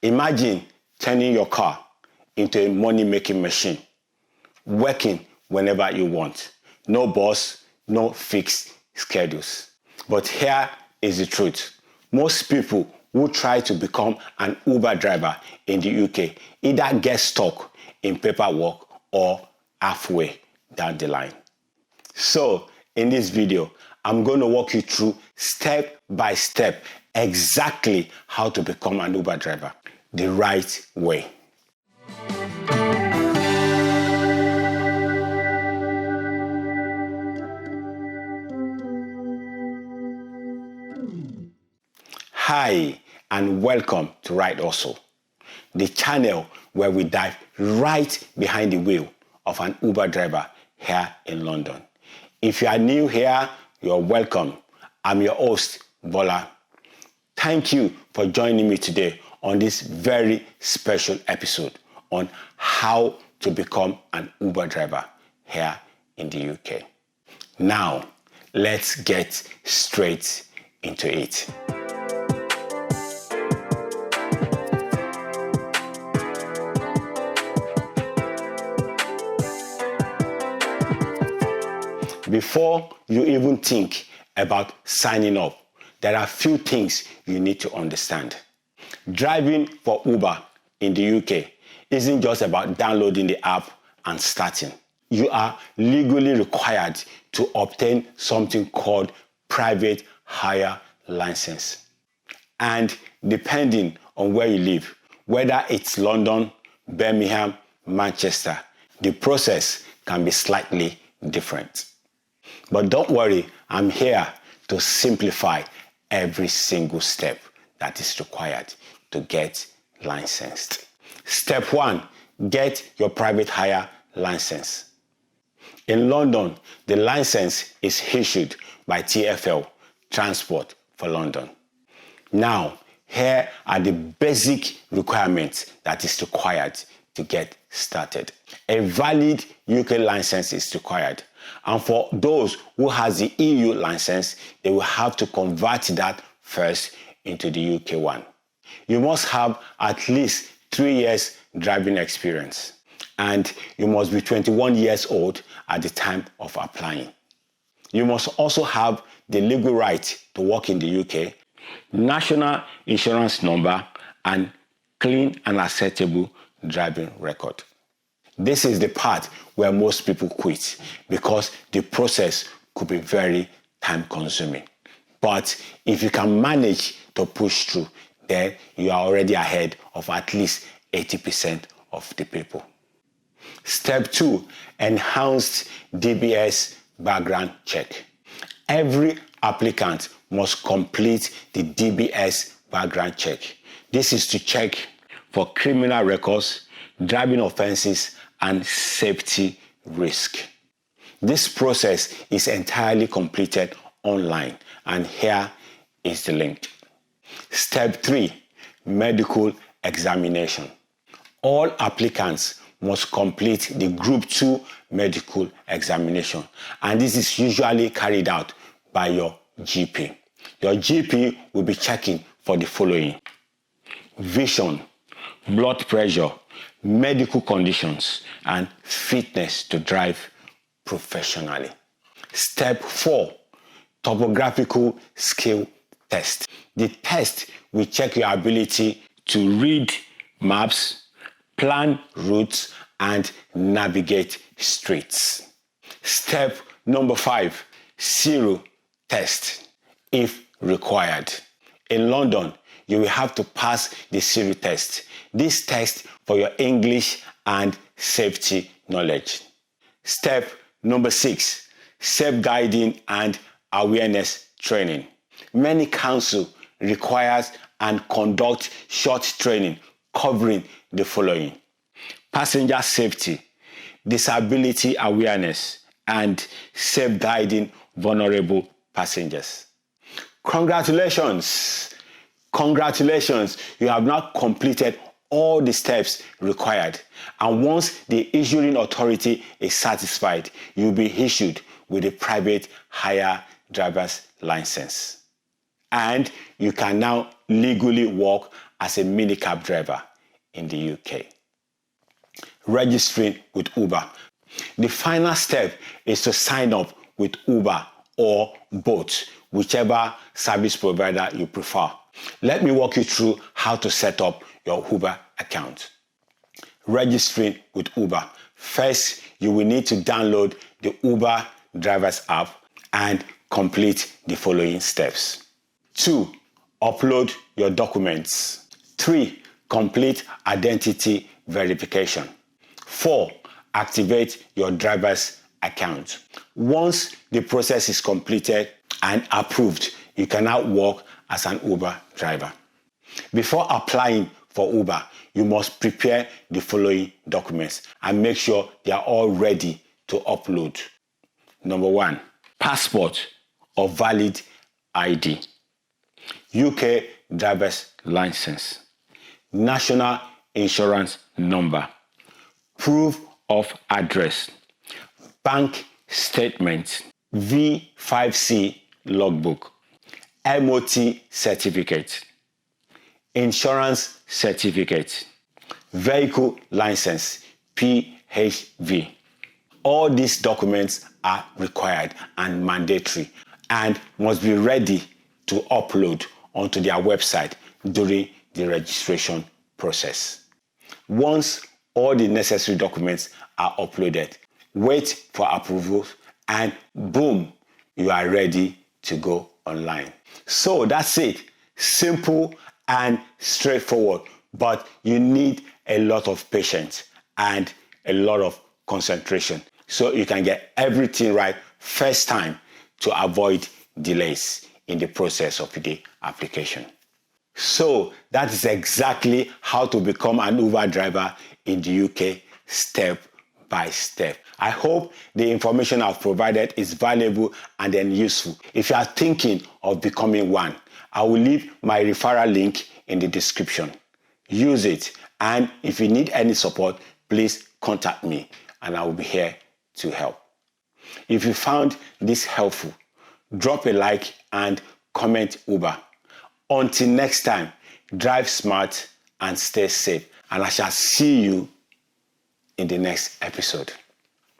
Imagine turning your car into a money-making machine, working whenever you want. No boss, no fixed schedules. But here is the truth. Most people who try to become an Uber driver in the UK either get stuck in paperwork or halfway down the line. So in this video, I'm going to walk you through step by step exactly how to become an Uber driver the right way. Hi, and welcome to Right Hustle, the channel where we dive right behind the wheel of an Uber driver here in London. If you are new here, you're welcome. I'm your host, Bola. Thank you for joining me today on this very special episode on how to become an Uber driver here in the UK. Now, let's get straight into it. Before you even think about signing up, there are a few things you need to understand. Driving for Uber in the UK isn't just about downloading the app and starting. You are legally required to obtain something called private hire license. And depending on where you live, whether it's London, Birmingham, Manchester, the process can be slightly different. But don't worry, I'm here to simplify every single step that is required to get licensed. Step 1, get your private hire license. In London, the license is issued by TfL, Transport for London. Now, here are the basic requirements that is required to get started. A valid UK license is required. And for those who has the EU license, they will have to convert that first into the UK one. You must have at least 3 years driving experience. And you must be 21 years old at the time of applying. You must also have the legal right to work in the UK, national insurance number, and clean and acceptable driving record. This is the part where most people quit because the process could be very time consuming. But if you can manage to push through, then you are already ahead of at least 80% of the people. Step 2, enhanced DBS background check. Every applicant must complete the DBS background check. This is to check for criminal records, driving offenses, and safety risk. This process is entirely completed online, and here is the link. Step 3, medical examination. All applicants must complete the Group 2 medical examination, and this is usually carried out by your GP. Your GP will be checking for the following: vision, blood pressure, medical conditions, and fitness to drive professionally. Step 4, topographical skill test. The test will check your ability to read maps, plan routes, and navigate streets. Step number 5, zero test, if required. In London, you will have to pass the zero test. This test for your English and safety knowledge. Step number 6, safeguarding and awareness training. Many councils requires and conduct short training covering the following: passenger safety, disability awareness, and safeguarding vulnerable passengers. Congratulations! Congratulations, you have now completed all the steps required. And once the issuing authority is satisfied, you'll be issued with a private hire driver's license. And you can now legally work as a minicab driver in the UK. Registering with Uber. The final step is to sign up with Uber or both, whichever service provider you prefer. Let me walk you through how to set up your Uber account. Registering with Uber. First, you will need to download the Uber drivers app and complete the following steps. 2. Upload your documents. 3. Complete identity verification. 4. Activate your driver's account. Once the process is completed and approved, you can now work as an Uber driver. Before applying for Uber, you must prepare the following documents and make sure they are all ready to upload. Number 1, passport or valid ID. UK driver's license. National insurance number. Proof of address. Bank statement. V5C logbook. MOT certificate. Insurance certificate. Vehicle license. PHV. All these documents are required and mandatory and must be ready to upload onto their website during the registration process. Once all the necessary documents are uploaded, wait for approval and boom, you are ready to go online. So that's it. Simple and straightforward, but you need a lot of patience and a lot of concentration so you can get everything right first time to avoid delays in the process of the application. So that is exactly how to become an Uber driver in the UK step by step. I hope the information I've provided is valuable and then useful. If you are thinking of becoming one, I will leave my referral link in the description. Use it, and if you need any support, please contact me and I will be here to help. If you found this helpful, drop a like and comment Uber. Until next time, drive smart and stay safe, and I shall see you in the next episode.